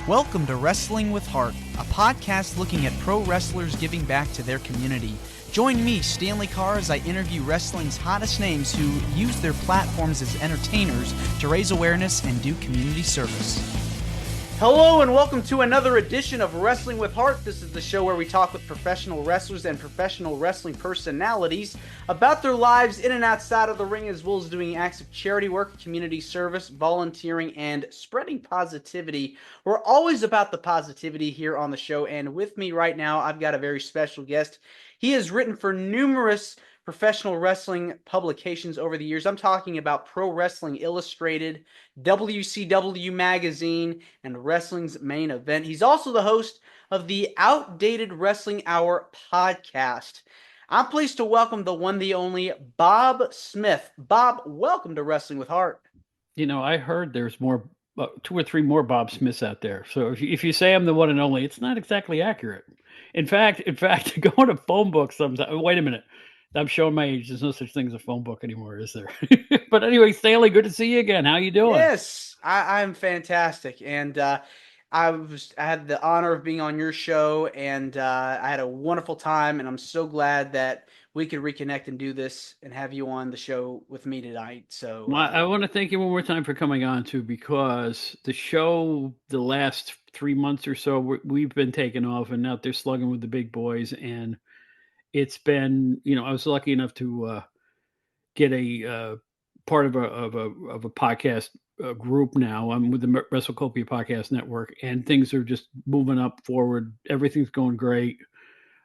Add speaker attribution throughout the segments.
Speaker 1: Welcome to Wrestling with Heart, a podcast looking at pro wrestlers giving back to their community. Join me, Stanley Carr, as I interview wrestling's hottest names who use their platforms as entertainers to raise awareness and do community service. Hello and welcome to another edition of Wrestling with Heart. This is the show where we talk with professional wrestlers and professional wrestling personalities about their lives in and outside of the ring, as well as doing acts of charity work, community service, volunteering, and spreading positivity. We're always about the positivity here on the show, and with me right now, I've got a very special guest. He has written for numerous professional wrestling publications over the years. I'm talking about Pro Wrestling Illustrated, WCW Magazine, and Wrestling's Main Event. He's also the host of the Outdated Wrestling Hour podcast. I'm pleased to welcome the one, the only, Bob Smith. Bob, welcome to Wrestling with Heart.
Speaker 2: You know, I heard there's more, 2 or 3 more Bob Smiths out there. So if you say I'm the one and only, it's not exactly accurate. In fact, go on a phone book sometimes. Wait a minute. I'm showing my age. There's no such thing as a phone book anymore, is there? But anyway, Stanley, good to see you again. How you doing?
Speaker 1: Yes, I'm fantastic. And I had the honor of being on your show, and I had a wonderful time, and I'm so glad that we could reconnect and do this and have you on the show with me tonight. So
Speaker 2: I want to thank you one more time for coming on, too, because the show, the last 3 months or so, we've been taking off and out there slugging with the big boys, and it's been, I was lucky enough to get a part of a podcast group now. I'm with the WrestleCopia Podcast Network, and things are just moving up forward. Everything's going great.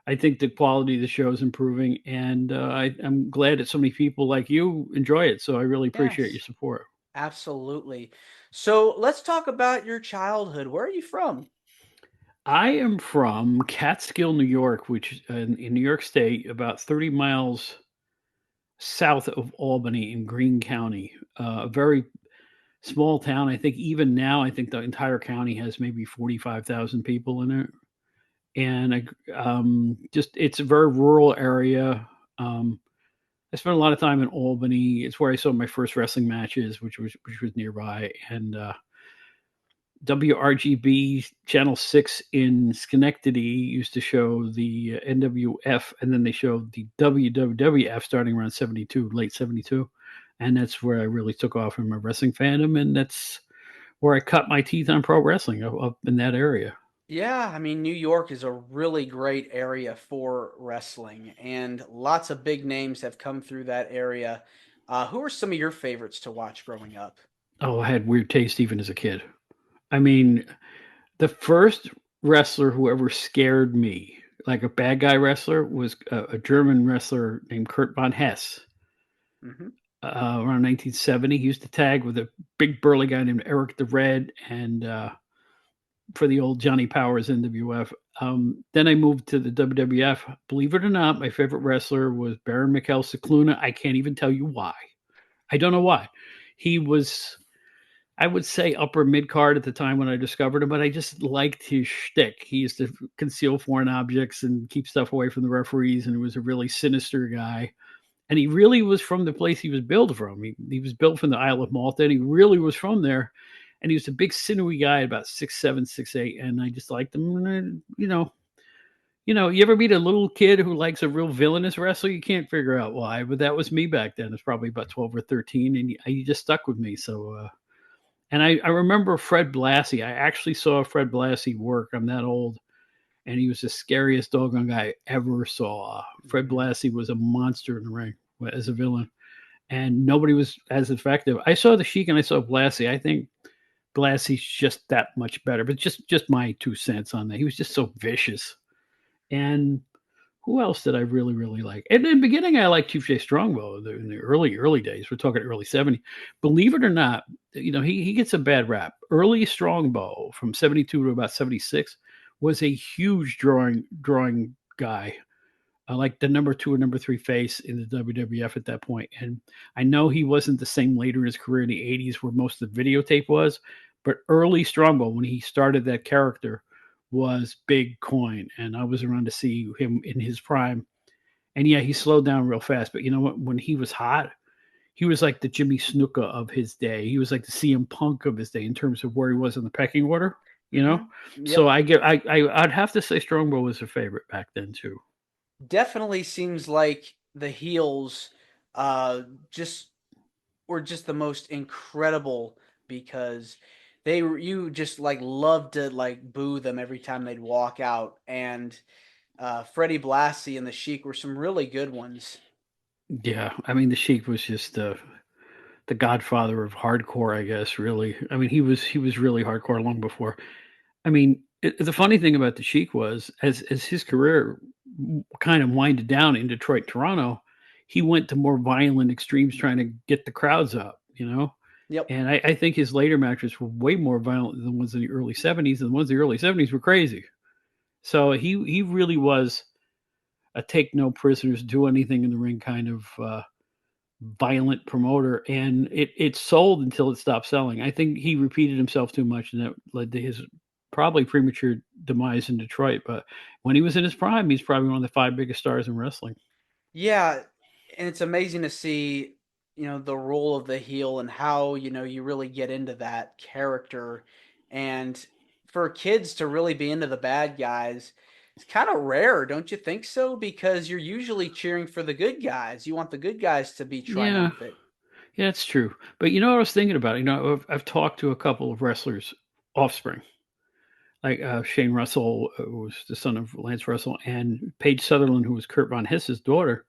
Speaker 2: I think the quality of the show is improving, and I'm glad that so many people like you enjoy it. So I really appreciate your support.
Speaker 1: Absolutely. So let's talk about your childhood. Where are you from?
Speaker 2: I am from Catskill, New York, which in New York State, about 30 miles south of Albany in Greene County. A very small town. I think even now, I think the entire county has maybe 45,000 people in it. And it's a very rural area. I spent a lot of time in Albany. It's where I saw my first wrestling matches, which was nearby. And WRGB Channel 6 in Schenectady used to show the NWF, and then they showed the WWF starting around 72, late 72. And that's where I really took off in my wrestling fandom, and that's where I cut my teeth on pro wrestling, up in that area.
Speaker 1: Yeah, I mean, New York is a really great area for wrestling, and lots of big names have come through that area. Who are some of your favorites to watch growing up?
Speaker 2: Oh, I had weird taste even as a kid. I mean, the first wrestler who ever scared me, like a bad guy wrestler, was a German wrestler named Kurt von Hess.
Speaker 1: Mm-hmm.
Speaker 2: Around 1970, he used to tag with a big burly guy named Eric the Red, and for the old Johnny Powers NWF. Then I moved to the WWF. Believe it or not, my favorite wrestler was Baron Mikel Cicluna. I can't even tell you why. I don't know why. He was, I would say, upper mid card at the time when I discovered him, but I just liked his shtick. He used to conceal foreign objects and keep stuff away from the referees, and he was a really sinister guy. And he really was from the place he was built from. He was built from the Isle of Malta, and he really was from there. And he was a big sinewy guy, about 6'7", 6'8", and I just liked him. And, you ever meet a little kid who likes a real villainous wrestler? You can't figure out why, but that was me back then. It's probably about 12 or 13, and he just stuck with me. So, and I remember Fred Blassie. I actually saw Fred Blassie work. I'm that old, and he was the scariest doggone guy I ever saw. Fred Blassie was a monster in the ring as a villain, and nobody was as effective. I saw the Sheik and I saw Blassie. I think Blassie's just that much better, but just my 2 cents on that. He was just so vicious. And who else did I really, really like? And in the beginning, I liked Chief J Strongbow in the early days. We're talking early 70s. Believe it or not, he gets a bad rap. Early Strongbow from 72 to about 76 was a huge drawing guy. Like the number 2 or number 3 face in the WWF at that point. And I know he wasn't the same later in his career in the 80s where most of the videotape was, but early Strongbow, when he started that character, was big coin. And I was around to see him in his prime. And yeah, he slowed down real fast. But you know what? When he was hot, he was like the Jimmy Snuka of his day. He was like the CM Punk of his day in terms of where he was in the pecking order. you know? So
Speaker 1: Yep.
Speaker 2: I'd have to say Strongbow was a favorite back then too.
Speaker 1: Definitely seems like the heels uh just were just the most incredible because you just like loved to like boo them every time they'd walk out, and Freddie Blassie and the Sheik were some really good ones.
Speaker 2: Yeah, I mean, the Sheik was just the godfather of hardcore, I guess, really. I mean, he was really hardcore long before. I mean, the funny thing about the Sheik was as his career kind of winded down in Detroit, Toronto, he went to more violent extremes trying to get the crowds up, you know?
Speaker 1: Yep.
Speaker 2: And I think his later matches were way more violent than the ones in the early 70s, and the ones in the early 70s were crazy. So he really was a take no prisoners, do anything in the ring kind of violent promoter, and it sold until it stopped selling. I think he repeated himself too much, and that led to his probably premature demise in Detroit. But when he was in his prime, he's probably one of the five biggest stars in wrestling.
Speaker 1: Yeah, and it's amazing to see, the role of the heel and how, you really get into that character. And for kids to really be into the bad guys, it's kind of rare, don't you think so? Because you're usually cheering for the good guys. You want the good guys to be
Speaker 2: Yeah,
Speaker 1: triumphant.
Speaker 2: yeah, it's true. But you know what I was thinking about? I've talked to a couple of wrestlers' offspring, like Shane Russell, who was the son of Lance Russell, and Paige Sutherland, who was Kurt Von Hiss's daughter.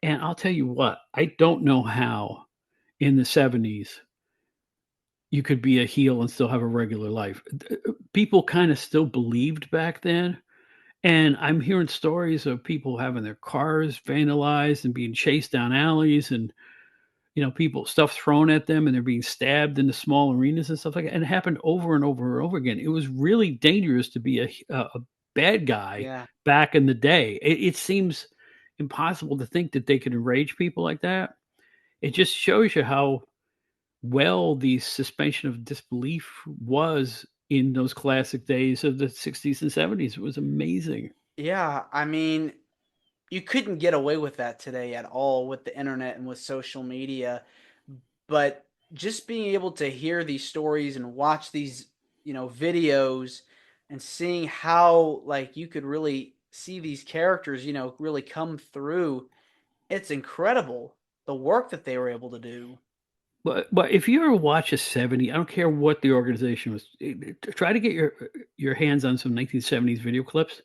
Speaker 2: And I'll tell you what, I don't know how in the 70s you could be a heel and still have a regular life. People kind of still believed back then. And I'm hearing stories of people having their cars vandalized and being chased down alleys, and people stuff thrown at them, and they're being stabbed in the small arenas and stuff like that. And it happened over and over and over again. It was really dangerous to be a bad guy
Speaker 1: Yeah.
Speaker 2: back in the day. It seems impossible to think that they could enrage people like that. It just shows you how well the suspension of disbelief was in those classic days of the 60s and 70s. It was amazing.
Speaker 1: Yeah. I mean, you couldn't get away with that today at all with the internet and with social media. But just being able to hear these stories and watch these, videos and seeing how like you could really see these characters, really come through, it's incredible the work that they were able to do.
Speaker 2: But if you ever watch a 70, I don't care what the organization was, try to get your hands on some 1970s video clips.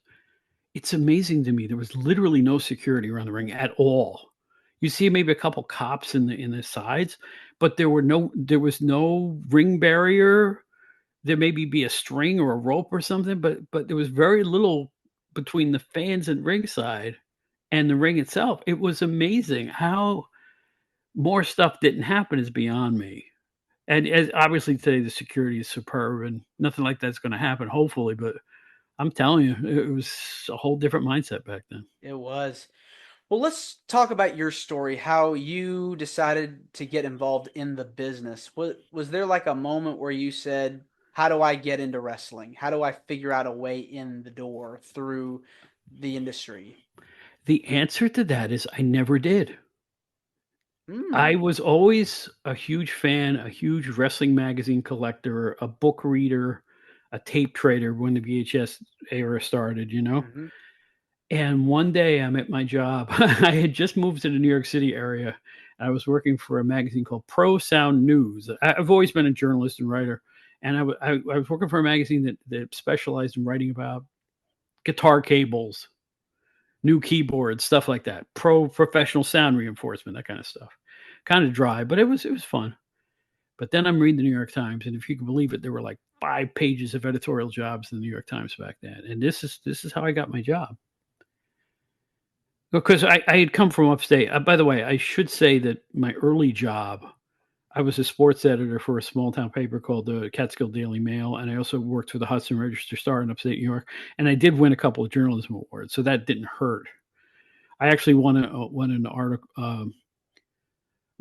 Speaker 2: It's amazing to me. There was literally no security around the ring at all. You see maybe a couple cops in the sides, but there was no ring barrier. There maybe be a string or a rope or something, but there was very little between the fans and ringside and the ring itself. It was amazing how more stuff didn't happen is beyond me. And as obviously today the security is superb and nothing like that's going to happen, hopefully. But I'm telling you, it was a whole different mindset back then.
Speaker 1: It was. Well, let's talk about your story, how you decided to get involved in the business. Was there like a moment where you said, "How do I get into wrestling? How do I figure out a way in the door through the industry?"
Speaker 2: The answer to that is I never did. I
Speaker 1: Mm.
Speaker 2: was always a huge fan, a huge wrestling magazine collector, a book reader, a tape trader when the VHS era started.
Speaker 1: Mhm.
Speaker 2: And one day I'm at my job. I had just moved to the New York City area. I was working for a magazine called Pro Sound News. I've always been a journalist and writer, and I was working for a magazine that specialized in writing about guitar cables, new keyboards, stuff like that, professional sound reinforcement, that kind of stuff. Kind of dry, but it was fun. But then I'm reading the New York Times, and if you can believe it, there were like 5 pages of editorial jobs in the New York Times back then. And this is how I got my job. Because I had come from upstate. By the way, I should say that my early job, I was a sports editor for a small town paper called the Catskill Daily Mail, and I also worked for the Hudson Register Star in upstate New York. And I did win a couple of journalism awards, so that didn't hurt. I actually won an article,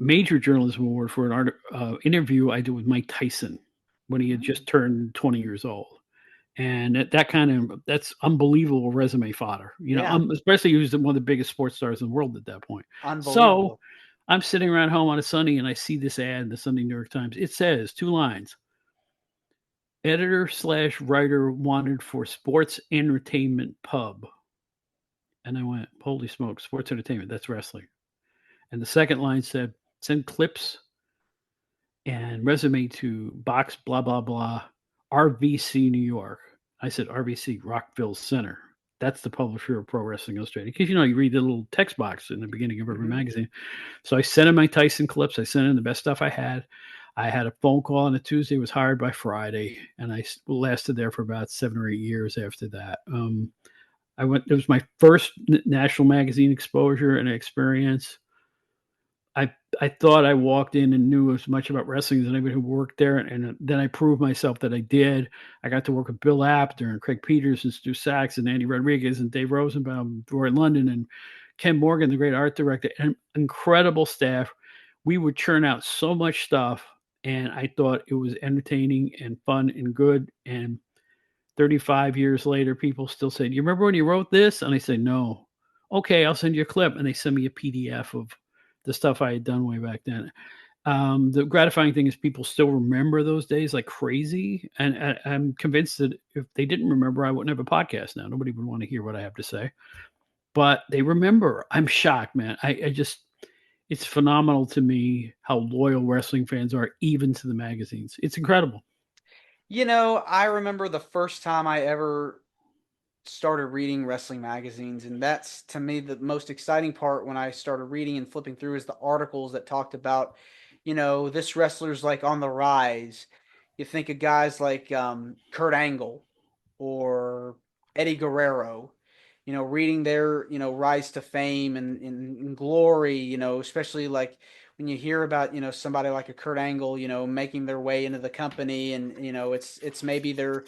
Speaker 2: major journalism award for an interview I did with Mike Tyson when he had just turned 20 years old. And that's unbelievable resume fodder,
Speaker 1: Yeah,
Speaker 2: especially he was one of the biggest sports stars in the world at that point. So
Speaker 1: unbelievable.
Speaker 2: I'm sitting around home on a Sunday and I see this ad in the Sunday New York Times. It says 2 lines: editor slash writer wanted for sports entertainment pub. And I went, holy smoke, sports entertainment, that's wrestling. And the second line said, send clips and resume to box blah blah blah RVC New York. I said RVC Rockville Center. That's the publisher of Pro Wrestling Illustrated. Because you read the little text box in the beginning of every
Speaker 1: Mm-hmm.
Speaker 2: magazine. So I sent in my Tyson clips. I sent in the best stuff I had. I had a phone call on a Tuesday. Was hired by Friday, and I lasted there for about 7 or 8 years after that. I went. It was my first national magazine exposure and experience. I thought I walked in and knew as much about wrestling as anybody who worked there, and then I proved myself that I did. I got to work with Bill Apter and Craig Peters and Stu Sachs and Andy Rodriguez and Dave Rosenbaum, Roy London and Ken Morgan, the great art director, and incredible staff. We would churn out so much stuff, and I thought it was entertaining and fun and good. And 35 years later, people still say, "Do you remember when you wrote this?" And I say, "No." Okay, I'll send you a clip, and they send me a PDF of the stuff I had done way back then. The gratifying thing is people still remember those days like crazy, and I'm convinced that if they didn't remember, I wouldn't have a podcast now. Nobody would want to hear what I have to say, but they remember. I'm shocked, man. I just it's phenomenal to me how loyal wrestling fans are, even to the magazines. It's incredible.
Speaker 1: I remember the first time I ever started reading wrestling magazines, and that's to me the most exciting part when I started reading and flipping through is the articles that talked about, this wrestler's like on the rise. You think of guys like Kurt Angle or Eddie Guerrero, reading their, rise to fame and glory, especially like when you hear about, somebody like a Kurt Angle, making their way into the company and, it's maybe they're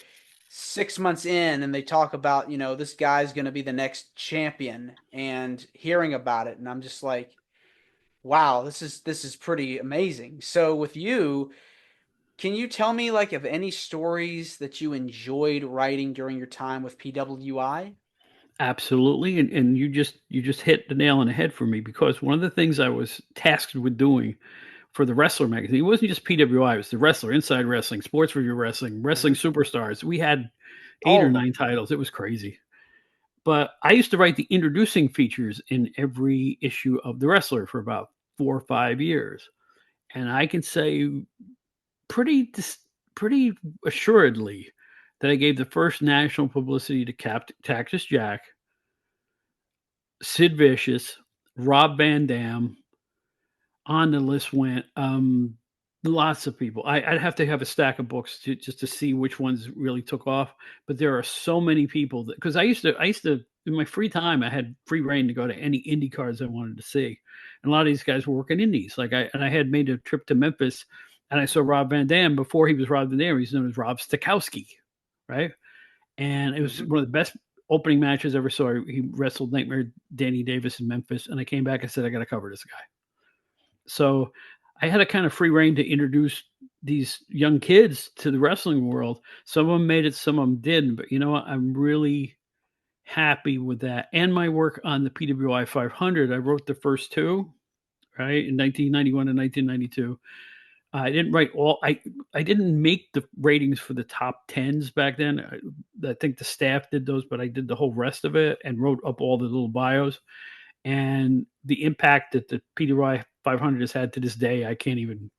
Speaker 1: 6 months in and they talk about, this guy's going to be the next champion and hearing about it. And I'm just like, wow, this is pretty amazing. So with you, can you tell me like of any stories that you enjoyed writing during your time with PWI?
Speaker 2: Absolutely, and you just hit the nail on the head for me because one of the things I was tasked with doing for the Wrestler magazine, it wasn't just PWI, it was the Wrestler, Inside Wrestling, Sports Review Wrestling, Wrestling
Speaker 1: Hmm.
Speaker 2: Superstars. We had eight
Speaker 1: All
Speaker 2: or
Speaker 1: of them.
Speaker 2: nine titles. It was crazy. But I used to write the introducing features in every issue of the Wrestler for about 4 or 5 years, and I can say pretty pretty assuredly that I gave the first national publicity to Cactus Jack, Sid Vicious, Rob Van Dam. On the list went lots of people. I'd have to have a stack of books just to see which ones really took off. But there are so many people that because I used to in my free time I had free reign to go to any indie cards I wanted to see, and a lot of these guys were working indies. I had made a trip to Memphis, and I saw Rob Van Dam before he was Rob Van Dam. He's known as Rob Stakowski, right? And it was
Speaker 1: Hmm.
Speaker 2: one of the best opening matches I ever saw. He wrestled Nightmare Danny Davis in Memphis, and I came back and said I got to cover this guy. So I had a kind of free reign to introduce these young kids to the wrestling world. Some of them made it, some of them didn't. But you know what? I'm really happy with that. And my work on the PWI 500, I wrote the first two, right, in 1991 and 1992. I didn't write all. I didn't make the ratings for the top tens back then. I think the staff did those, but I did the whole rest of it and wrote up all the little bios and the impact that the PWI 500 has had to this day, I can't even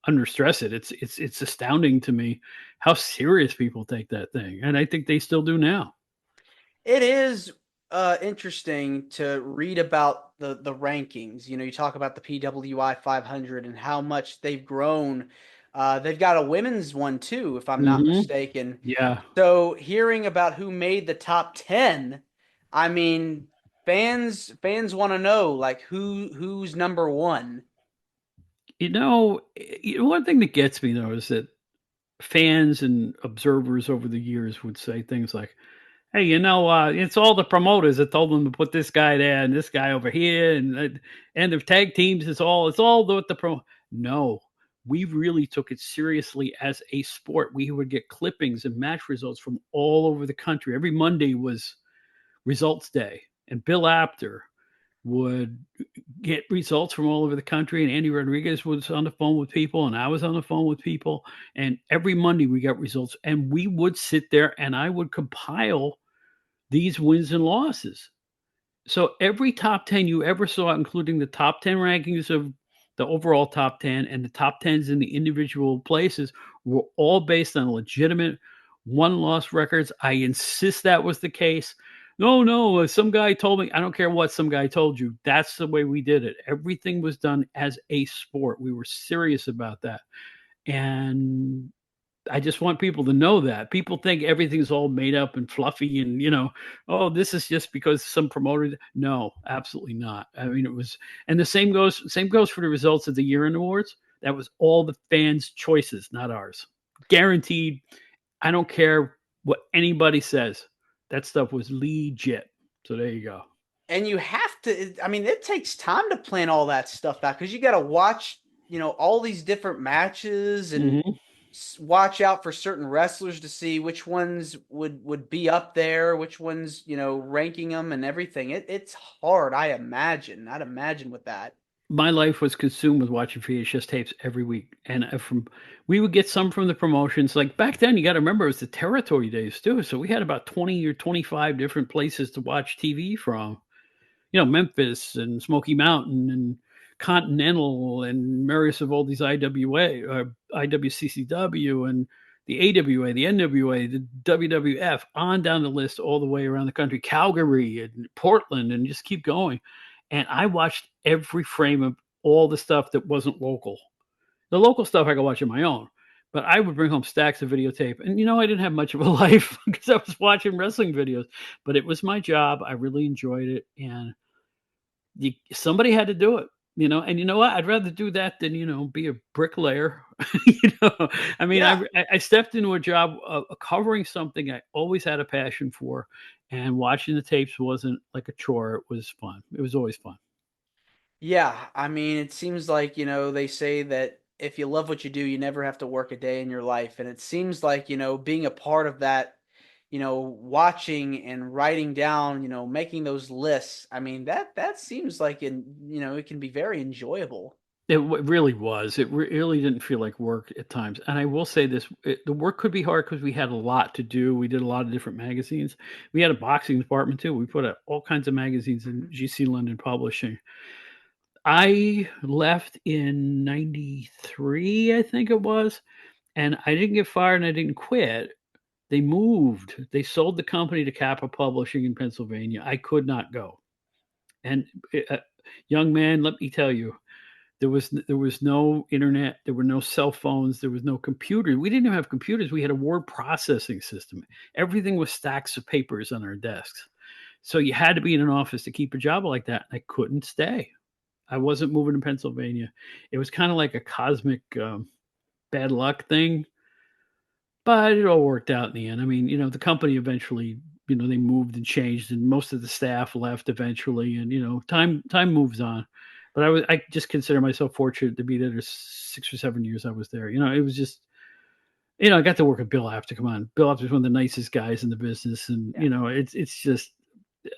Speaker 2: understress it. It's astounding to me how serious people take that thing, and I think they still do now.
Speaker 1: It is interesting to read about the rankings. You talk about the PWI 500 and how much they've grown. They've got a women's one too, if I'm not
Speaker 2: Hmm.
Speaker 1: mistaken.
Speaker 2: Yeah,
Speaker 1: So hearing about who made the top 10, I mean, fans want to know like who's number one.
Speaker 2: one thing that gets me though is that fans and observers over the years would say things like, "Hey, it's all the promoters that told them to put this guy there and this guy over here, and the tag teams. It's all the pro." No, we really took it seriously as a sport. We would get clippings and match results from all over the country. Every Monday was results day, and Bill Apter would get results from all over the country, and Andy Rodriguez was on the phone with people, and I was on the phone with people, and every Monday we got results, and we would sit there and I would compile these wins and losses. So every top 10 you ever saw, including the top 10 rankings of the overall top 10 and the top 10s in the individual places, were all based on legitimate one loss records. I insist that was the case. No, no, some guy told me. I don't care what some guy told you. That's the way we did it. Everything was done as a sport. We were serious about that. And I just want people to know that. People think everything's all made up and fluffy and, oh, this is just because some promoter. No, absolutely not. I mean, it was, and the same goes for the results of the year-end awards. That was all the fans' choices, not ours. Guaranteed. I don't care what anybody says. That stuff was legit. So there you go.
Speaker 1: And you have to, I mean, it takes time to plan all that stuff out because you got to watch, all these different matches and
Speaker 2: Mm-hmm.
Speaker 1: watch out for certain wrestlers to see which ones would be up there, which ones, ranking them and everything. It's hard, I'd imagine with that.
Speaker 2: My life was consumed with watching VHS tapes every week, and we would get some from the promotions. Like back then, you got to remember it was the territory days too, so we had about 20 or 25 different places to watch TV from. Memphis and Smoky Mountain and Continental and various of all these IWA or IWCCW and the AWA, the NWA, the WWF, on down the list all the way around the country, Calgary and Portland, and just keep going. And I watched every frame of all the stuff that wasn't local. The local stuff I could watch on my own, but I would bring home stacks of videotape. And I didn't have much of a life because I was watching wrestling videos, but it was my job. I really enjoyed it, and somebody had to do it. And you know what? I'd rather do that than be a bricklayer. I mean,
Speaker 1: Yeah.
Speaker 2: I stepped into a job covering something I always had a passion for, and watching the tapes wasn't like a chore. It was fun. It was always fun.
Speaker 1: Yeah, I mean, it seems like, they say that if you love what you do, you never have to work a day in your life. And it seems like, being a part of that, watching and writing down, making those lists. I mean, that seems like it can be very enjoyable.
Speaker 2: Really was. It really didn't feel like work at times. And I will say this: the work could be hard because we had a lot to do. We did a lot of different magazines. We had a boxing department too. We put out all kinds of magazines in
Speaker 1: Mhm.
Speaker 2: GC London Publishing. I left in '93, I think it was, and I didn't get fired and I didn't quit. They moved. They sold the company to Kappa Publishing in Pennsylvania. I could not go. And young man, let me tell you, there was no internet, there were no cell phones, there was no computer. We didn't even have computers. We had a word processing system. Everything was stacks of papers on our desks. So you had to be in an office to keep a job like that. I couldn't stay. I wasn't moving to Pennsylvania. It was kind of like a cosmic bad luck thing, but it all worked out in the end. I mean, the company eventually, they moved and changed, and most of the staff left eventually, and time moves on. But I just consider myself fortunate to be there. There's 6 or 7 years I was there. It was just, I got to work with Bill Apter. Come on, Bill Apter's one of the nicest guys in the business, and
Speaker 1: Yeah.
Speaker 2: it's just,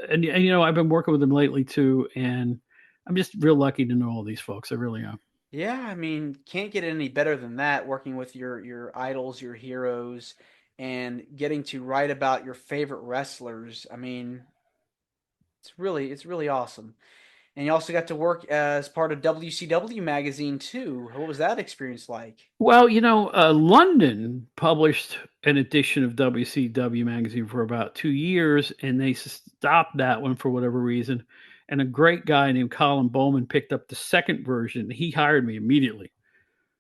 Speaker 2: and I've been working with him lately too, and I'm just real lucky to know all these folks. I really am.
Speaker 1: Yeah, I mean, can't get any better than that working with your idols, your heroes, and getting to write about your favorite wrestlers. I mean, it's really awesome. And you also got to work as part of WCW magazine too. What was that experience like?
Speaker 2: Well, London published an edition of WCW magazine for about 2 years, and they stopped that one for whatever reason. And a great guy named Colin Bowman picked up the second version. He hired me immediately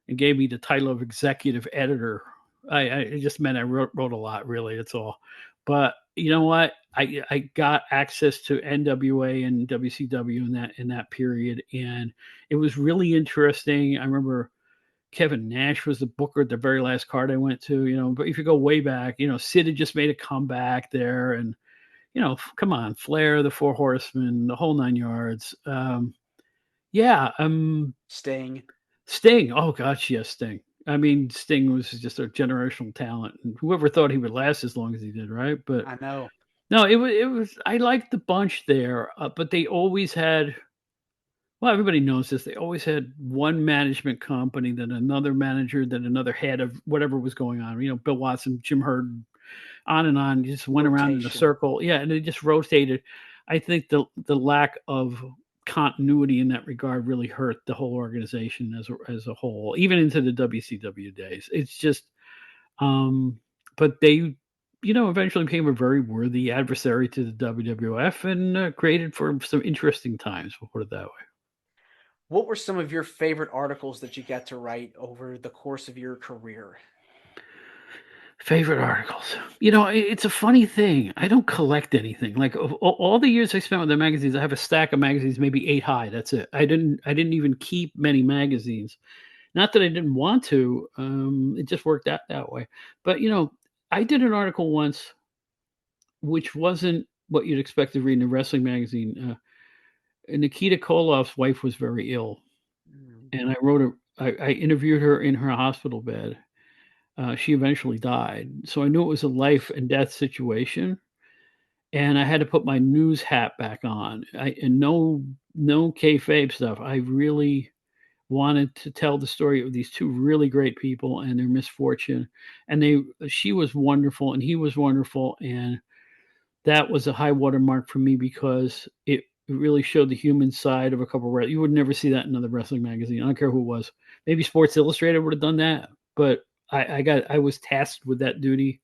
Speaker 2: and gave me the title of executive editor. It just meant I wrote a lot, really. That's all. But you know what? I got access to NWA and WCW in that period, and it was really interesting. I remember Kevin Nash was the booker at the very last card I went to, but if you go way back, Sid had just made a comeback there, and come on, Flair, the Four Horsemen, the whole 9 yards. Yeah,
Speaker 1: Sting.
Speaker 2: Sting. Oh gosh, yes, Sting. I mean, Sting was just a generational talent, and whoever thought he would last as long as he did, right? But
Speaker 1: I know.
Speaker 2: No, it was. I liked the bunch there, but they always had. Well, everybody knows this. They always had one management company, then another manager, then another head of whatever was going on. Bill Watson, Jim Hurd, on and on. Just went around in a
Speaker 1: Rotation.
Speaker 2: circle. Yeah, and they just rotated. I think the lack of continuity in that regard really hurt the whole organization as a whole, even into the WCW days. It's just, um, but they, eventually became a very worthy adversary to the WWF and created for some interesting times. We'll put it that way.
Speaker 1: What were some of your favorite articles that you got to write over the course of your career?
Speaker 2: Favorite articles. It's a funny thing. I don't collect anything. Like of all the years I spent with the magazines, I have a stack of magazines, maybe 8 high. That's it. I didn't even keep many magazines. Not that I didn't want to. It just worked out that way. But I did an article once which wasn't what you'd expect to read in a wrestling magazine. Nikita Koloff's wife was very ill,
Speaker 1: Mm.
Speaker 2: and I interviewed her in her hospital bed. She eventually died, so I knew it was a life and death situation, and I had to put my news hat back on. And no kayfabe stuff. I really wanted to tell the story of these two really great people and their misfortune. And she was wonderful, and he was wonderful, and that was a high watermark for me because it really showed the human side of a couple of. You would never see that in another wrestling magazine. I don't care who it was. Maybe Sports Illustrated would have done that, but I was tasked with that duty,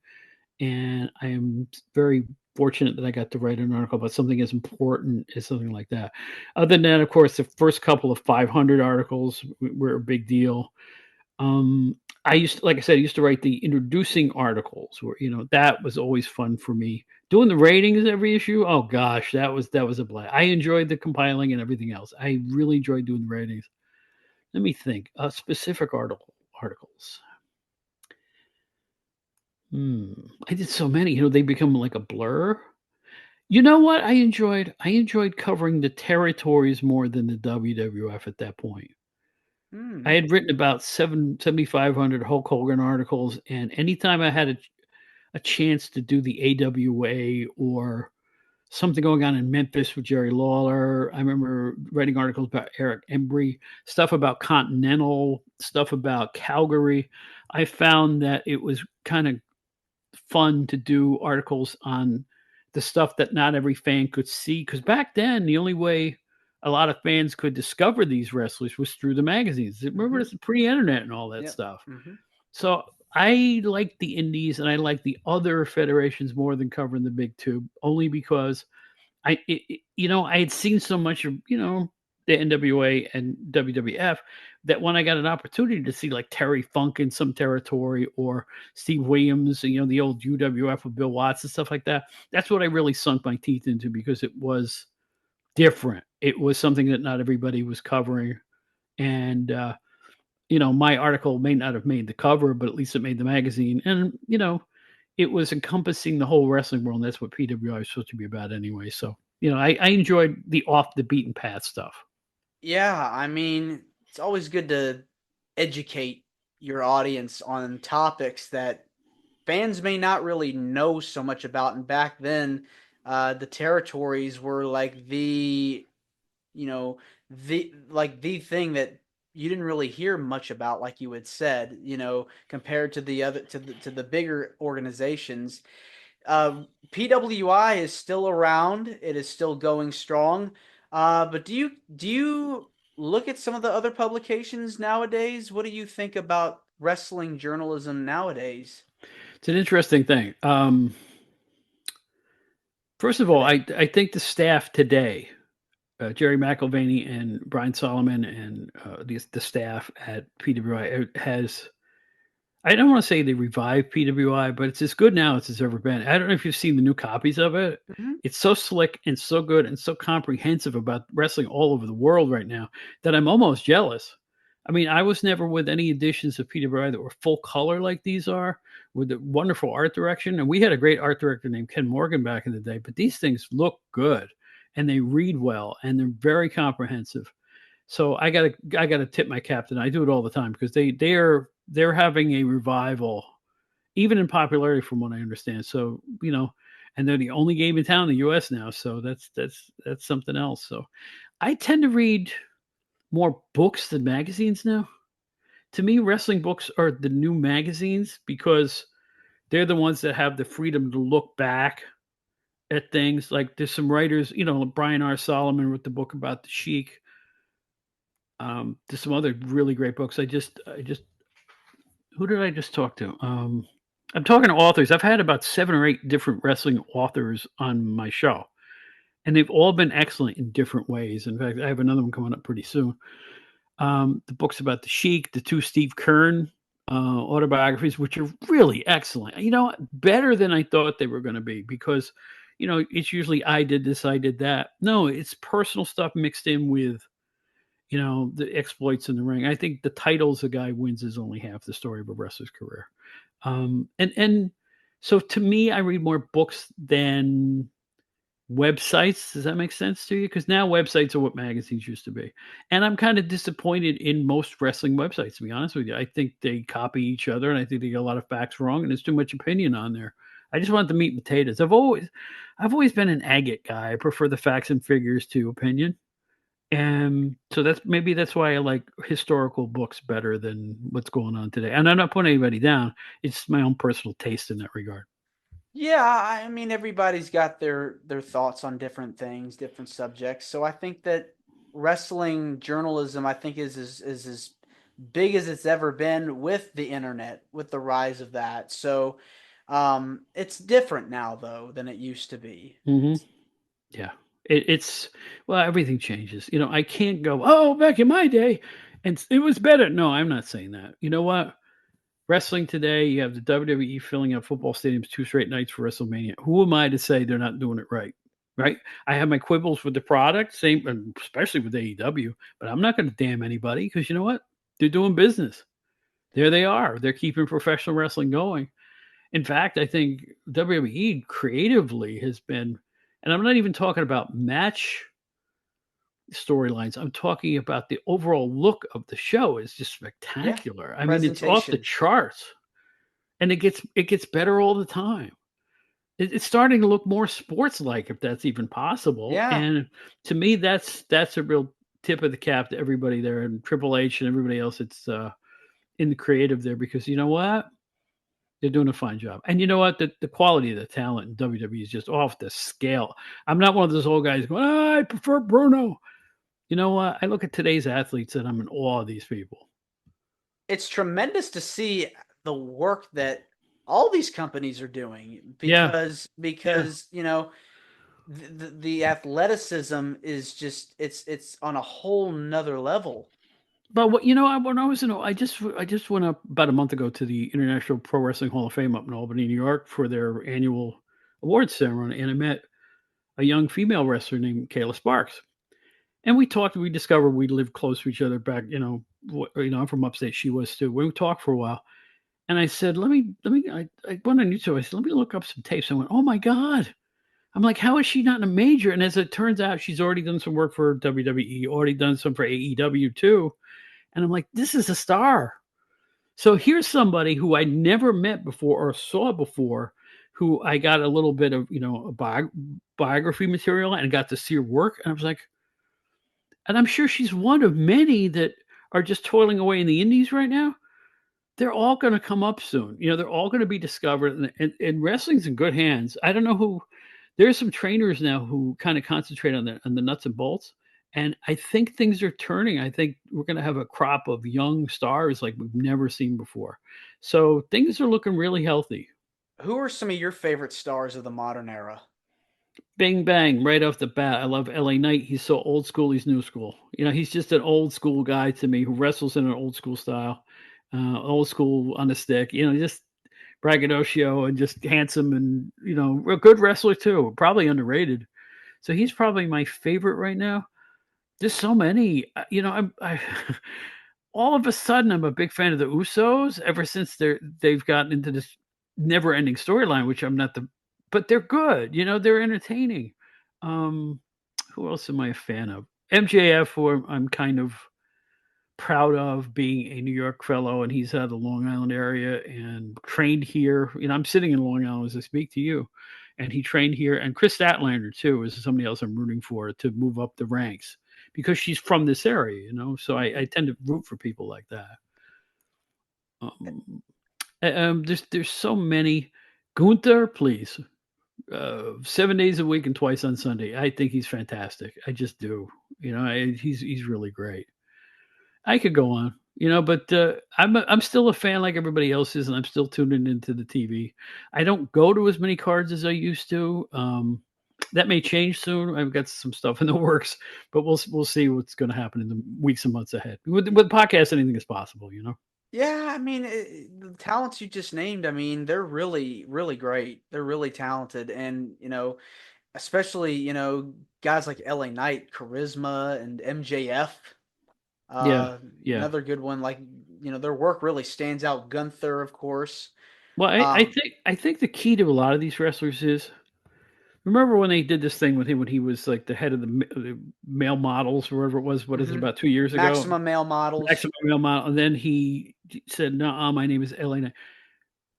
Speaker 2: and I am very fortunate that I got to write an article about something as important as something like that. Other than that, of course, the first couple of 500 articles were a big deal. Um, like I said, I used to write the introducing articles where, that was always fun for me. Doing the ratings every issue, oh gosh, that was a blast. I enjoyed the compiling and everything else. I really enjoyed doing the ratings. Let me think. Specific articles. Hmm. I did so many. They become like a blur. You know what? I enjoyed covering the territories more than the WWF at that point. I
Speaker 1: Mm.
Speaker 2: had written about 7,500 Hulk Hogan articles, and anytime I had a chance to do the AWA or something going on in Memphis with Jerry Lawler, I remember writing articles about Eric Embry, stuff about Continental, stuff about Calgary. I found that it was kind of fun to do articles on the stuff that not every fan could see. Because back then, the only way a lot of fans could discover these wrestlers was through the magazines. Remember,
Speaker 1: Mhm.
Speaker 2: it's pre-internet and all that
Speaker 1: Yep.
Speaker 2: stuff.
Speaker 1: Mhm.
Speaker 2: So I like the indies and I like the other federations more than covering the big two, only because I had seen so much of the NWA and WWF that when I got an opportunity to see like Terry Funk in some territory or Steve Williams, the old UWF with Bill Watts and stuff like that, that's what I really sunk my teeth into because it was different. It was something that not everybody was covering, and my article may not have made the cover, but at least it made the magazine, and it was encompassing the whole wrestling world. And that's what PWI is supposed to be about anyway. So, I enjoyed the off the beaten path stuff.
Speaker 1: Yeah, I mean, it's always good to educate your audience on topics that fans may not really know so much about. And back then, the territories were like you know, the thing that you didn't really hear much about, like you had said, compared to the bigger organizations. PWI is still around. It is still going strong. But do you look at some of the other publications nowadays? What do you think about wrestling journalism nowadays
Speaker 2: It's an interesting thing. First of all,
Speaker 1: today?
Speaker 2: I think the staff today, Jerry McElvaney and Brian Solomon and the staff at PWI has. I don't want to say they revived PWI, but it's as good now as it's ever been. I don't know if you've seen the new copies of it.
Speaker 1: Mhm.
Speaker 2: It's so slick and so good and so comprehensive about wrestling all over the world right now that I'm almost jealous. I mean, I was never with any editions of PWI that were full color like these are, with the wonderful art direction. And we had a great art director named Ken Morgan back in the day, but these things look good and they read well and they're very comprehensive. So I gotta tip my cap to them. I do it all the time because they're having a revival, even in popularity, from what I understand. So and they're the only game in town in the U.S. now. So that's something else. So I tend to read more books than magazines now. To me, wrestling books are the new magazines because they're the ones that have the freedom to look back at things. Like there's some writers, Brian R. Solomon wrote the book about the Sheik. There's some other really great books. Who did I just talk to? I'm talking to authors. I've had about 7 or 8 different wrestling authors on my show, and they've all been excellent in different ways. In fact, I have another one coming up pretty soon. The books about the Sheik, the 2 Steve Kern autobiographies, which are really excellent. Better than I thought they were going to be because, it's usually I did this, I did that. No, it's personal stuff mixed in with, the exploits in the ring. I think the titles a guy wins is only half the story of a wrestler's career. And so to me, I read more books than websites. Does that make sense to you? Because now websites are what magazines used to be. And I'm kind of disappointed in most wrestling websites, to be honest with you. I think they copy each other and I think they get a lot of facts wrong and there's too much opinion on there. I just want the meat and potatoes. I've always been an agate guy. I prefer the facts and figures to opinion. And so that's why I like historical books better than what's going on today. And I'm not putting anybody down. It's my own personal taste in that regard.
Speaker 1: Yeah, I mean everybody's got their thoughts on different things, different subjects. So I think that wrestling journalism I think is as big as it's ever been with the internet, with the rise of that. So it's different now though than it used to be.
Speaker 2: Mm-hmm. Yeah. It's well, everything changes. I can't go, oh, back in my day, and it was better. No, I'm not saying that. You know what? Wrestling today, you have the WWE filling up football stadiums 2 straight nights for WrestleMania. Who am I to say they're not doing it right? Right? I have my quibbles with the product, same, especially with AEW, but I'm not going to damn anybody because you know what? They're doing business. There they are. They're keeping professional wrestling going. In fact, I think WWE creatively has been, and I'm not even talking about match storylines. I'm talking about the overall look of the show is just
Speaker 1: Yeah.
Speaker 2: spectacular. I mean, it's off the
Speaker 1: Presentation.
Speaker 2: charts, and it gets better all the time. It's starting to look more sports like, if that's even possible.
Speaker 1: Yeah.
Speaker 2: And to me, that's a real tip of the cap to everybody there, and Triple H and everybody else. It's in the creative there because you know what? They're doing a fine job. And you know what? The quality of the talent in WWE is just off the scale. I'm not one of those old guys going, I prefer Bruno. You know what? I look at today's athletes and I'm in awe of these people.
Speaker 1: It's tremendous to see the work that all these companies are doing
Speaker 2: Yeah. Yeah.
Speaker 1: because the athleticism is just it's on a whole nother level.
Speaker 2: But when I was I just went up about a month ago to the International Pro Wrestling Hall of Fame up in Albany, New York for their annual awards ceremony. And I met a young female wrestler named Kayla Sparks. And we talked, we discovered we lived close to each other back, I'm from upstate. She was too. We talked for a while. And I said, I went on YouTube. I said, let me look up some tapes. I went, oh my God. I'm like, how is she not in a major? And as it turns out, she's already done some work for WWE, already done some for AEW too. And I'm like, this is a star. So here's somebody who I never met before or saw before, who I got a little bit of, biography material and got to see her work. And I was like, and I'm sure she's one of many that are just toiling away in the indies right now. They're all going to come up soon. They're all going to be discovered, and wrestling's in good hands. I don't know who. There's some trainers now who kind of concentrate on the nuts and bolts, and I think things are turning. I think we're going to have a crop of young stars like we've never seen before. So things are looking really healthy.
Speaker 1: Who are some of your favorite stars of the modern era?
Speaker 2: Bing bang, right off the bat. I love LA Knight. He's so old school, he's new school. He's just an old school guy to me who wrestles in an old school style, old school on the stick, just braggadocio and just handsome and, a good wrestler too, probably underrated. So he's probably my favorite right now. There's so many, I all of a sudden I'm a big fan of the Usos ever since they've gotten into this never ending storyline, which I'm not but they're good, they're entertaining. Um, who else am I a fan of? MJF, who I'm kind of proud of being a New York fellow, and he's out of the Long Island area and trained here. I'm sitting in Long Island as I speak to you, and he trained here. And Chris Statlander too is somebody else I'm rooting for to move up the ranks because she's from this area, So I tend to root for people like that. Um, there's so many. Gunther, please, 7 days a week and twice on Sunday. I think he's fantastic. I just do. He's really great. I could go on, but I'm still a fan like everybody else is, and I'm still tuning into the TV. I don't go to as many cards as I used to. That may change soon. I've got some stuff in the works, but we'll see what's going to happen in the weeks and months ahead. With podcasts, anything is possible.
Speaker 1: Yeah, I mean, the talents you just named, I mean, they're really, really great. They're really talented. And, especially, guys like LA Knight, Charisma, and MJF.
Speaker 2: Yeah, yeah.
Speaker 1: Another good one, like, their work really stands out. Gunther, of course.
Speaker 2: Well,
Speaker 1: Um,
Speaker 2: I think the key to a lot of these wrestlers is remember when they did this thing with him when he was like the head of the male models or whatever it was. What is it,
Speaker 1: mhm.
Speaker 2: about 2 years ago?
Speaker 1: Maximum Male Models.
Speaker 2: Maximum male model, and then he said, "No, my name is LA Knight."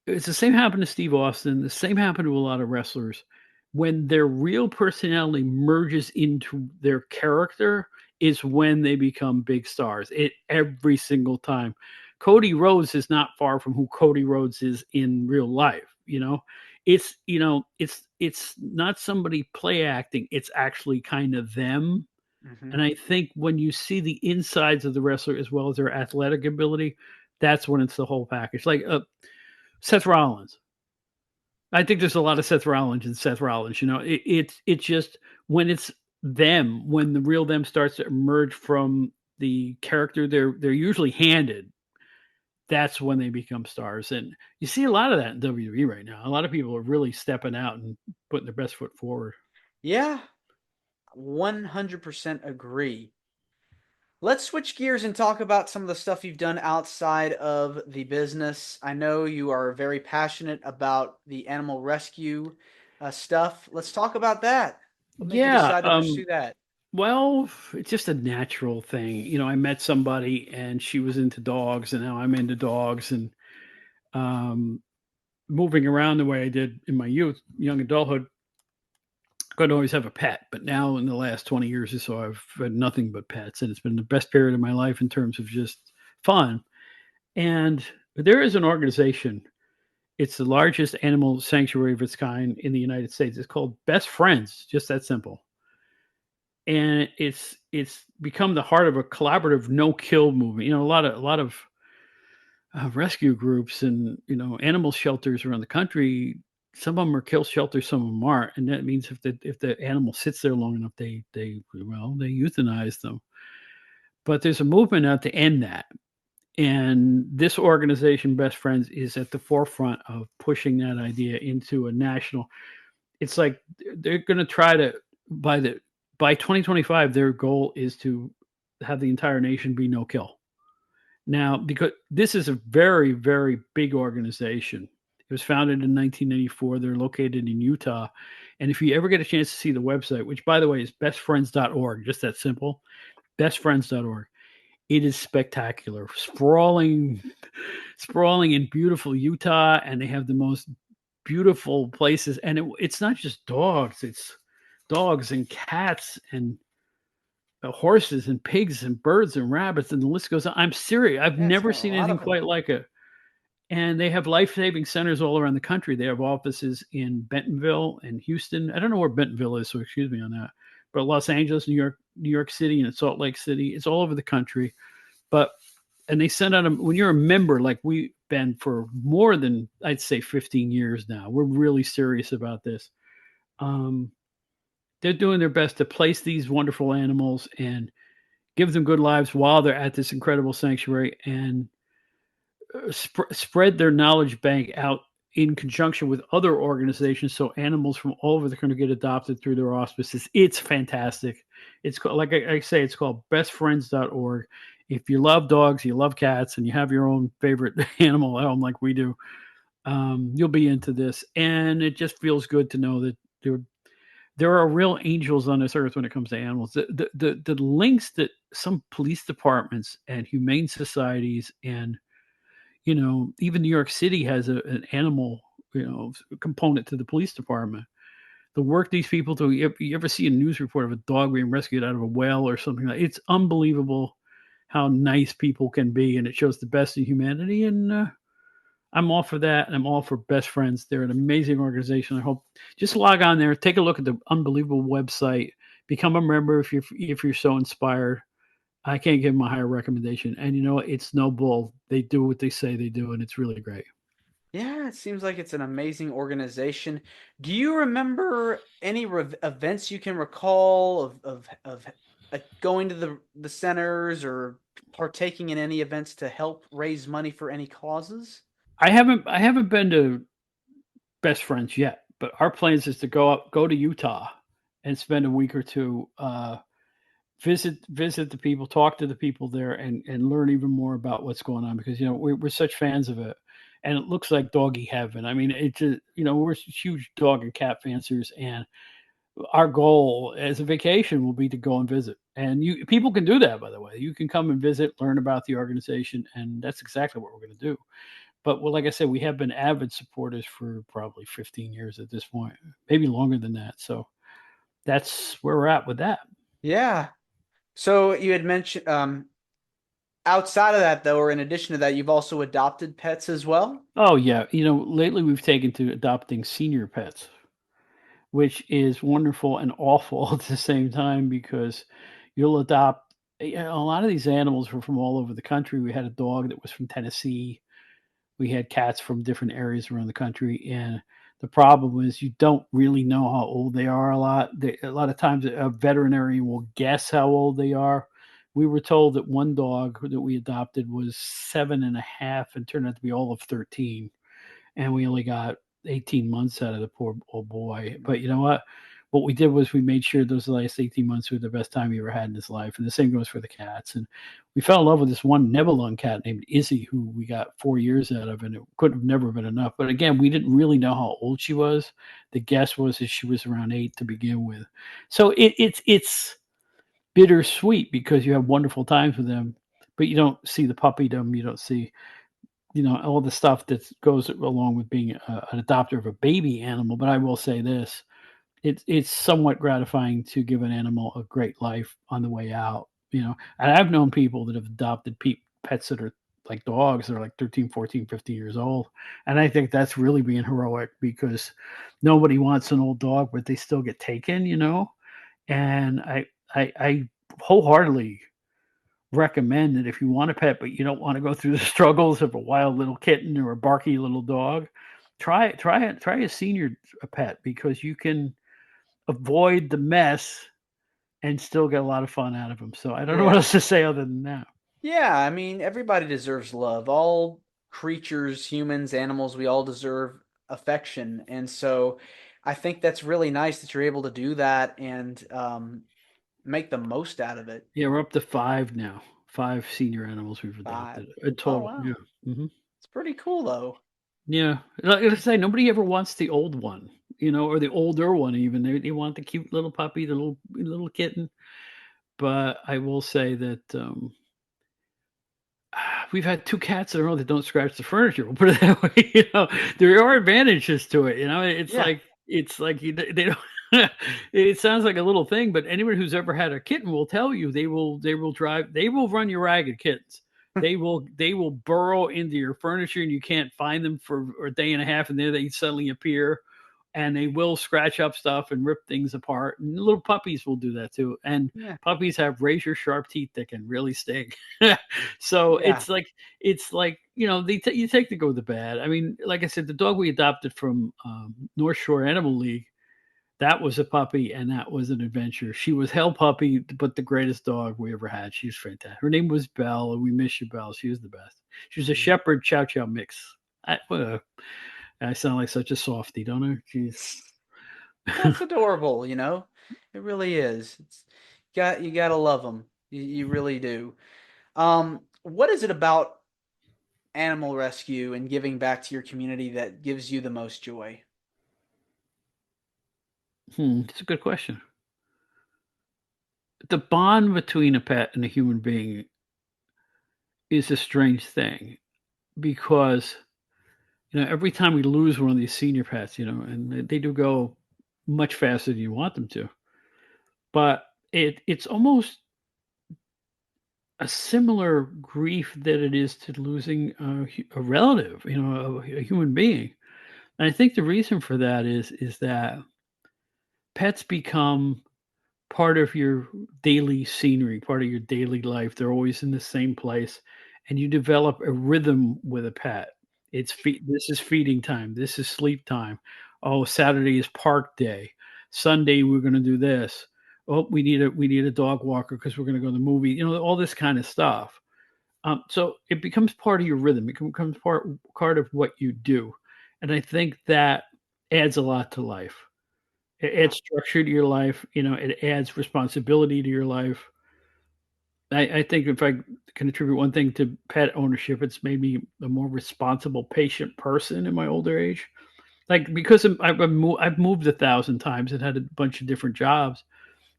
Speaker 2: It's the same happened to Steve Austin. The same happened to a lot of wrestlers. When their real personality merges into their character is when they become big stars. It every single time. Cody Rhodes is not far from who Cody Rhodes is in real life. It's not somebody play acting. It's actually kind of them.
Speaker 1: Hmm.
Speaker 2: And I think when you see the insides of the wrestler as well as their athletic ability, that's when it's the whole package. Like Seth Rollins. I think there's a lot of Seth Rollins and Seth Rollins. It's just when it's them, when the real them starts to emerge from the character they're usually handed. That's when they become stars, and you see a lot of that in WWE right now. A lot of people are really stepping out and putting their best foot forward.
Speaker 1: Yeah, 100% agree. Let's switch gears and talk about some of the stuff you've done outside of the business. I know you are very passionate about the animal rescue stuff. Let's talk about that. What made you
Speaker 2: Yeah,
Speaker 1: decide to pursue that?
Speaker 2: well, it's just a natural thing. I met somebody and she was into dogs, and now I'm into dogs, and um, moving around the way I did in my youth, young adulthood, couldn't always have a pet. But now, in the last 20 years or so, I've had nothing but pets, and it's been the best period of my life in terms of just fun. And there is an organization. It's the largest animal sanctuary of its kind in the United States. It's called Best Friends, just that simple. And it's become the heart of a collaborative no kill movement. A lot of rescue groups and animal shelters around the country. Some of them are kill shelters, some of them aren't, and that means if the animal sits there long enough, they euthanize them. But there's a movement out to end that, and this organization, Best Friends, is at the forefront of pushing that idea into a national. It's like they're going to try to by 2025, their goal is to have the entire nation be no kill. Now, because this is a very, very big organization, it was founded in 1984. They're located in Utah. And if you ever get a chance to see the website, which by the way is bestfriends.org, just that simple, bestfriends.org, it is spectacular. Sprawling in beautiful Utah, and they have the most beautiful places. And it's not just dogs, it's dogs and cats and horses and pigs and birds and rabbits, and the list goes on. I'm serious. I've
Speaker 1: Yeah, it's
Speaker 2: never
Speaker 1: got a
Speaker 2: seen
Speaker 1: lot
Speaker 2: anything
Speaker 1: of them.
Speaker 2: quite like it. And they have life-saving centers all around the country. They have offices in Bentonville and Houston. I don't know where Bentonville is, so excuse me on that. But Los Angeles, New York City, and Salt Lake City. It's all over the country. But and they send out them when you're a member, like we've been for more than I'd say 15 years now. We're really serious about this. Um, they're doing their best to place these wonderful animals and give them good lives while they're at this incredible sanctuary, and spread their knowledge bank out in conjunction with other organizations so animals from all over the country get adopted through their auspices. It's fantastic. It's called, like I say, it's called bestfriends.org. If you love dogs, you love cats, and you have your own favorite animal at home like we do, you'll be into this. And it just feels good to know that there are real angels on this earth when it comes to animals. The links that some police departments and humane societies and even New York City has an animal component to the police department. the work these people do. You ever see a news report of a dog being rescued out of a well or something like? It's unbelievable how nice people can be, and it shows the best in humanity. And I'm all for that, and I'm all for Best Friends. They're an amazing organization. I hope just log on there, take a look at the unbelievable website, become a member if you're so inspired. I can't give them a higher recommendation. And you know what? It's no bull. They do what they say they do, and it's really great.
Speaker 1: Yeah, it seems like it's an amazing organization. Do you remember any events you can recall of going to the centers or partaking in any events to help raise money for any causes?
Speaker 2: I haven't been to Best Friends yet, but our plans is to go to Utah and spend a week or two, visit the people, talk to the people there, and learn even more about what's going on because we're such fans of it, and it looks like doggy heaven. I mean, it's a, we're huge dog and cat fanciers, and our goal as a vacation will be to go and visit. And you people can do that, by the way. You can come and visit, learn about the organization, and that's exactly what we're going to do. But well, like I said, we have been avid supporters for probably 15 years at this point, maybe longer than that. So that's where we're at with that.
Speaker 1: Yeah. So you had mentioned outside of that though, or in addition to that, you've also adopted pets as well?
Speaker 2: Oh yeah, lately we've taken to adopting senior pets, which is wonderful and awful at the same time because you'll adopt a lot of these animals were from all over the country. We had a dog that was from Tennessee. We had cats from different areas around the country, and the problem is you don't really know how old they are a lot. A lot of times a veterinarian will guess how old they are. We were told that one dog that we adopted was 7.5 and turned out to be all of 13, and we only got 18 months out of the poor old boy. But you know what? What we did was we made sure those last 18 months were the best time he ever had in his life. And the same goes for the cats. And we fell in love with this one Nebulon cat named Izzy, who we got 4 years out of, and it could have never been enough. But again, we didn't really know how old she was. The guess was that she was around 8 to begin with. So it's bittersweet because you have wonderful times with them, but you don't see the puppydom. You don't see all the stuff that goes along with being an adopter of a baby animal. But I will say this: it's somewhat gratifying to give an animal a great life on the way out. And I've known people that have adopted pets that are like dogs that are like 13, 14, 15 years old, and I think that's really being heroic because nobody wants an old dog, but they still get taken. And I wholeheartly recommend that if you want a pet but you don't want to go through the struggles of a wild little kitten or a barky little dog, try a senior pet because you can avoid the mess and still get a lot of fun out of them. So I don't know what
Speaker 1: Yeah.
Speaker 2: else to say other than that.
Speaker 1: Yeah, I mean, everybody deserves love. All creatures, humans, animals, we all deserve affection. And so I think that's really nice that you're able to do that and make the most out of it.
Speaker 2: Yeah, we're up to 5 now. 5 senior animals we've
Speaker 1: Five.
Speaker 2: adopted in
Speaker 1: Oh,
Speaker 2: total. Yeah.
Speaker 1: wow.
Speaker 2: Hmm.
Speaker 1: It's pretty cool, though.
Speaker 2: Yeah, like I say, nobody ever wants the old one, or the older one. Even they want the cute little puppy, the little kitten. But I will say that we've had 2 cats in a row that don't scratch the furniture. We'll put it that way. There are advantages to it. It's
Speaker 1: Yeah.
Speaker 2: like they don't. It sounds like a little thing, but anyone who's ever had a kitten will tell you they will run you ragged. Kittens. They will burrow into your furniture and you can't find them for a day and a half, and then they suddenly appear, and they will scratch up stuff and rip things apart. And little puppies will do that too. And
Speaker 1: Yeah.
Speaker 2: puppies have razor sharp teeth that can really sting. So
Speaker 1: Yeah.
Speaker 2: it's like you take the good with the bad. I mean, like I said, the dog we adopted from North Shore Animal League, that was a puppy and that was an adventure. She was hell puppy, but the greatest dog we ever had. She was fantastic. Her name was Belle, and we miss you, Belle. She was the best. She was a
Speaker 1: Mm.
Speaker 2: shepherd chow chow mix. I sound like such a softie, don't I? Jeez.
Speaker 1: That's adorable, you know? It really is. You gotta love them. You really do. What is it about animal rescue and giving back to your community that gives you the most joy?
Speaker 2: That's a good question. The bond between a pet and a human being is a strange thing because every time we lose one of these senior pets, and they do go much faster than you want them to. But it's almost a similar grief that it is to losing a relative, a human being. And I think the reason for that is that pets become part of your daily scenery, part of your daily life. They're always in the same place, and you develop a rhythm with a pet. This is feeding time. This is sleep time. Oh, Saturday is park day. Sunday we're going to do this. Oh, we need a dog walker because we're going to go to the movie. All this kind of stuff. So it becomes part of your rhythm. It becomes part of what you do, and I think that adds a lot to life. It adds structure to your life. It adds responsibility to your life. I think if I can attribute one thing to pet ownership, it's made me a more responsible, patient person in my older age. Like because I've moved 1,000 times and had a bunch of different jobs.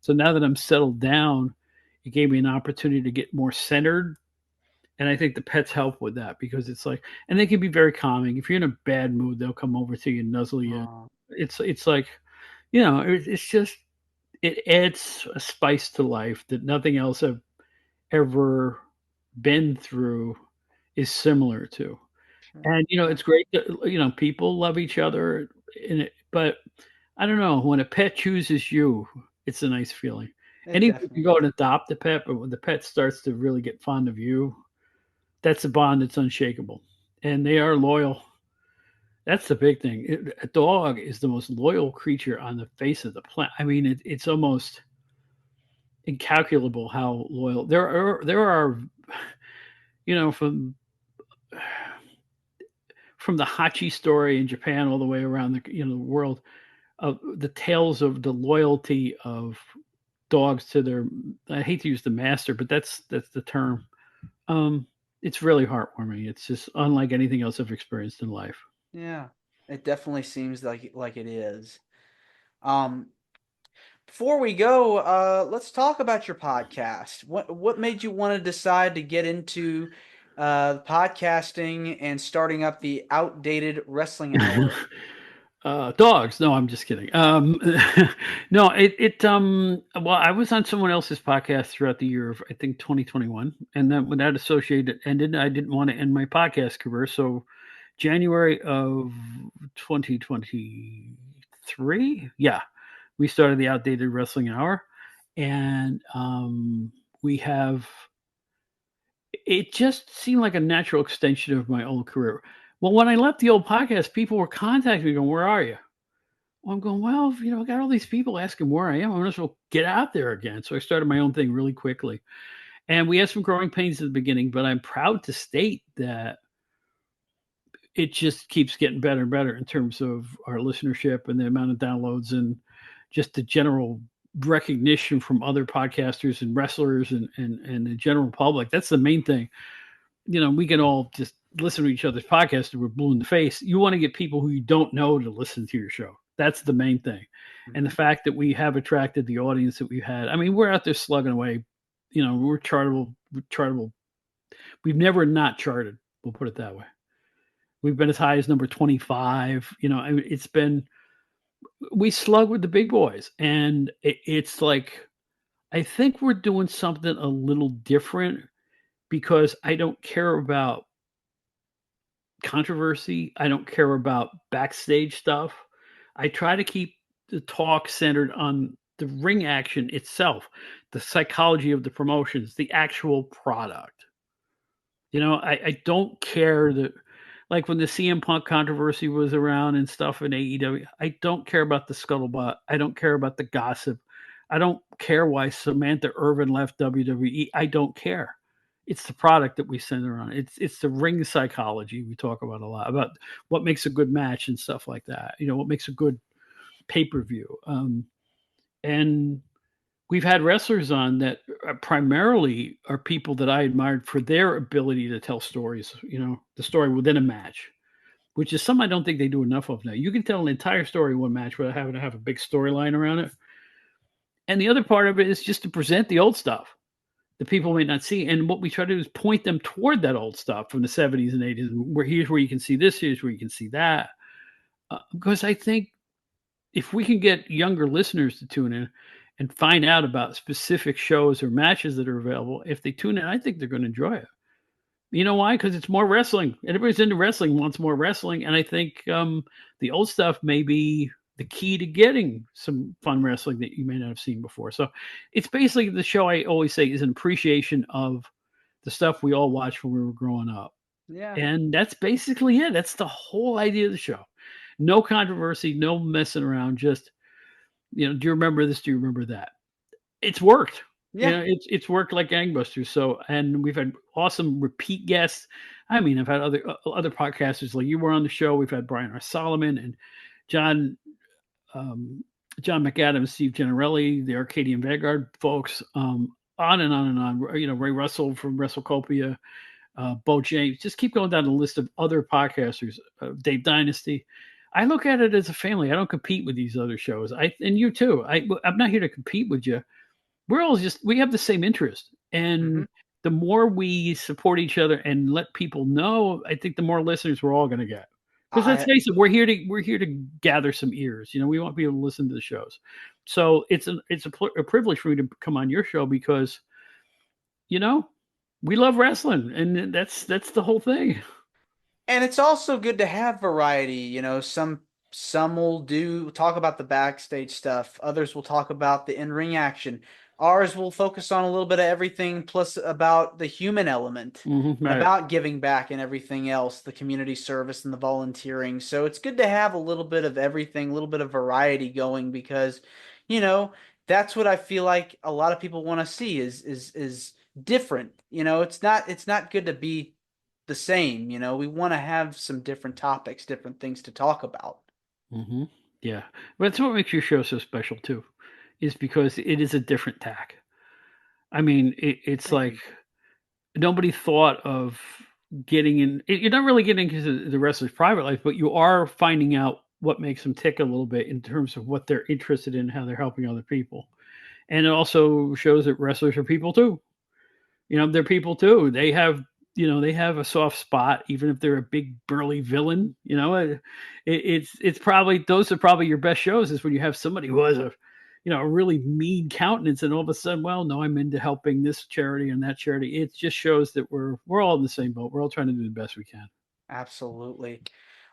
Speaker 2: So now that I'm settled down, it gave me an opportunity to get more centered. And I think the pets help with that because it's like, and they can be very calming. If you're in a bad mood, they'll come over to you and nuzzle you. It's like, it's just it adds a spice to life that nothing else I've ever been through is similar to.
Speaker 1: Sure.
Speaker 2: And it's great that people love each other, but I don't know, when a pet chooses you, it's a nice feeling.
Speaker 1: It
Speaker 2: And even if you
Speaker 1: definitely
Speaker 2: go
Speaker 1: is.
Speaker 2: and adopt a pet, but when the pet starts to really get fond of you, that's a bond that's unshakable. And they are loyal. That's the big thing. A dog is the most loyal creature on the face of the planet. I mean, it's almost incalculable how loyal. There are from the Hachi story in Japan all the way around the world, of the tales of the loyalty of dogs to their. I hate to use the master, but that's the term. Um, it's really heartwarming. It's just unlike anything else I've experienced in life.
Speaker 1: Yeah, it definitely seems like it is. Um, Before we go, let's talk about your podcast. What made you want to decide to get into podcasting and starting up the Outdated Wrestling Hour?
Speaker 2: Dogs. No, I'm just kidding. No, well, I was on someone else's podcast throughout the year of, I think, 2021. And then when that associated ended, I didn't want to end my podcast career. So January of 2023, yeah, we started the Outdated Wrestling Hour. And we have, it just seemed like a natural extension of my old career. Well, when I left the old podcast, people were contacting me going, "Where are you?" Well, I'm going, "Well, I got all these people asking where I am. I might as well get out there again." So I started my own thing really quickly. And we had some growing pains at the beginning, but I'm proud to state that it just keeps getting better and better in terms of our listenership and the amount of downloads and just the general recognition from other podcasters and wrestlers and the general public. That's the main thing. We can all just listen to each other's podcasts and we're blue in the face. You want to get people who you don't know to listen to your show. That's the main thing. And the
Speaker 1: Mhm.
Speaker 2: fact that we have attracted the audience that we've had. I mean, we're out there slugging away. We're chartable. We've never not charted. We'll put it that way. We've been as high as number 25. I mean, we slug with the big boys. And it's like, I think we're doing something a little different because I don't care about controversy. I don't care about backstage stuff. I try to keep the talk centered on the ring action itself, the psychology of the promotions, the actual product. I don't care that, like when the CM Punk controversy was around and stuff in AEW, I don't care about the scuttlebutt. I don't care about the gossip. I don't care why Samantha Irvin left WWE. I don't care. It's the product that we center on. It's the ring psychology we talk about a lot, about what makes a good match and stuff like that. What makes a good pay-per-view. And we've had wrestlers on that primarily are people that I admired for their ability to tell stories, the story within a match, which is something I don't think they do enough of now. You can tell an entire story in one match without having to have a big storyline around it. And the other part of it is just to present the old stuff that people may not see. And what we try to do is point them toward that old stuff from the 70s and 80s, where here's where you can see this, here's where you can see that. Because I think if we can get younger listeners to tune in and find out about specific shows or matches that are available, if they tune in, I think they're going to enjoy it. You know why? Because it's more wrestling. Everybody's into wrestling, wants more wrestling, and I think the old stuff may be the key to getting some fun wrestling that you may not have seen before. So it's basically the show, I always say, is an appreciation of the stuff we all watched when we were growing up.
Speaker 1: Yeah.
Speaker 2: And that's basically it. That's the whole idea of the show. No controversy, no messing around. Just, do you remember this? Do you remember that? It's worked.
Speaker 1: Yeah.
Speaker 2: It's worked like gangbusters. So, and we've had awesome repeat guests. I mean, I've had other podcasters like you were on the show. We've had Brian R. Solomon and John John McAdams, Steve Gennarelli, the Arcadian Vanguard folks, on and on and on. Ray Russell from WrestleCopia, Bo James. Just keep going down the list of other podcasters. Dave Dynasty. I look at it as a family. I don't compete with these other shows. And you too. I'm not here to compete with you. We have the same interest. And the more we support each other and let people know, I think the more listeners we're all going to get. Because let's face it, we're here to gather some ears. We want people to listen to the shows. So it's a privilege for me to come on your show because, we love wrestling, and that's the whole thing.
Speaker 1: And it's also good to have variety. Some will talk about the backstage stuff. Others will talk about the in-ring action. Ours will focus on a little bit of everything, plus about the human element,
Speaker 2: Right.
Speaker 1: about giving back and everything else, the community service and the volunteering. So it's good to have a little bit of everything, a little bit of variety going because, that's what I feel like a lot of people want to see is different. It's not good to be the same. We want to have some different topics, different things to talk about.
Speaker 2: Yeah, but that's what makes your show so special too, is because it is a different tack. I mean, it's
Speaker 1: Thank
Speaker 2: like
Speaker 1: you.
Speaker 2: nobody thought of getting in. You're not really getting into the wrestler's private life, but you are finding out what makes them tick a little bit in terms of what they're interested in, how they're helping other people, and it also shows that wrestlers are people too. They're people too. They have a soft spot, even if they're a big burly villain. It's probably those are probably your best shows is when you have somebody who has a really mean countenance, and all of a sudden, well, no, I'm into helping this charity and that charity. It just shows that we're all in the same boat. We're all trying to do the best we can.
Speaker 1: Absolutely.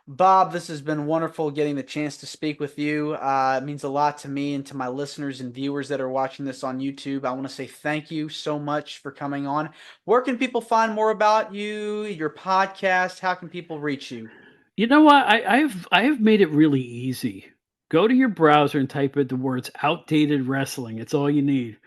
Speaker 1: Bob, this has been wonderful getting the chance to speak with you. It means a lot to me and to my listeners and viewers that are watching this on YouTube. I want to say thank you so much for coming on. Where can people find more about you, your podcast? How can people reach you?
Speaker 2: You know what? I have made it really easy. Go to your browser and type in the words "outdated wrestling." It's all you need.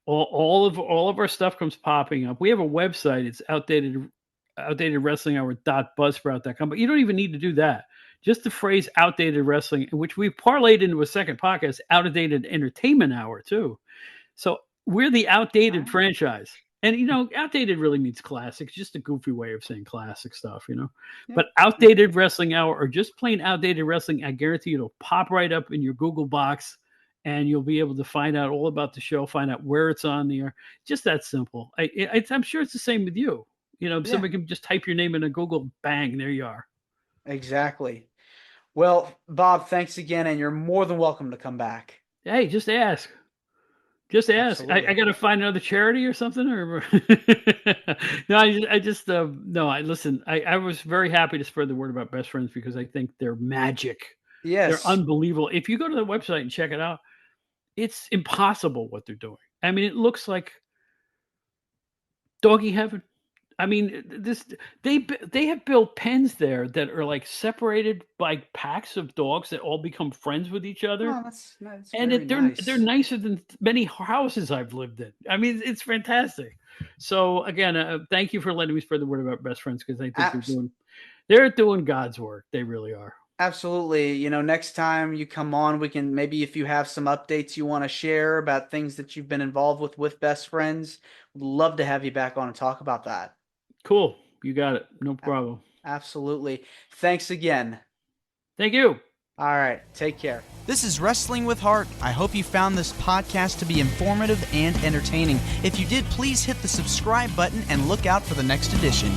Speaker 2: All of our stuff comes popping up. We have a website. It's outdatedwrestlinghour.buzzsprout.com. But you don't even need to do that. Just the phrase "outdated wrestling," which we parlayed into a second podcast, "outdated entertainment hour" too. So we're the outdated franchise. And outdated really means classic. It's just a goofy way of saying classic stuff.
Speaker 1: Yeah.
Speaker 2: But outdated wrestling hour or just plain outdated wrestling, I guarantee you it'll pop right up in your Google box and you'll be able to find out all about the show, find out where it's on the air. Just that simple. I'm sure it's the same with you. Somebody can just type your name in a Google, bang, there you are.
Speaker 1: Exactly. Well, Bob, thanks again, and you're more than welcome to come back.
Speaker 2: Hey, just ask. Just ask.
Speaker 1: Absolutely.
Speaker 2: I got to find another charity or something, or no. I just no. Listen. I was very happy to spread the word about Best Friends because I think they're magic. They're
Speaker 1: Yes.
Speaker 2: unbelievable. If you go to the website and check it out, it's impossible what they're doing. I mean, it looks like doggy heaven. I mean, they have built pens there that are like separated by packs of dogs that all become friends with each other.
Speaker 1: Oh, that's
Speaker 2: And
Speaker 1: very nice.
Speaker 2: they're nicer than many houses I've lived in. I mean, it's fantastic. So again, thank you for letting me spread the word about Best Friends because I think they're doing God's work. They really are.
Speaker 1: Absolutely. Next time you come on, we can maybe if you have some updates you want to share about things that you've been involved with Best Friends, we'd love to have you back on and talk about that.
Speaker 2: Cool. You got it. No problem.
Speaker 1: Absolutely. Thanks again.
Speaker 2: Thank you.
Speaker 1: All right. Take care.
Speaker 3: This is Wrestling with Heart. I hope you found this podcast to be informative and entertaining. If you did, please hit the subscribe button and look out for the next edition.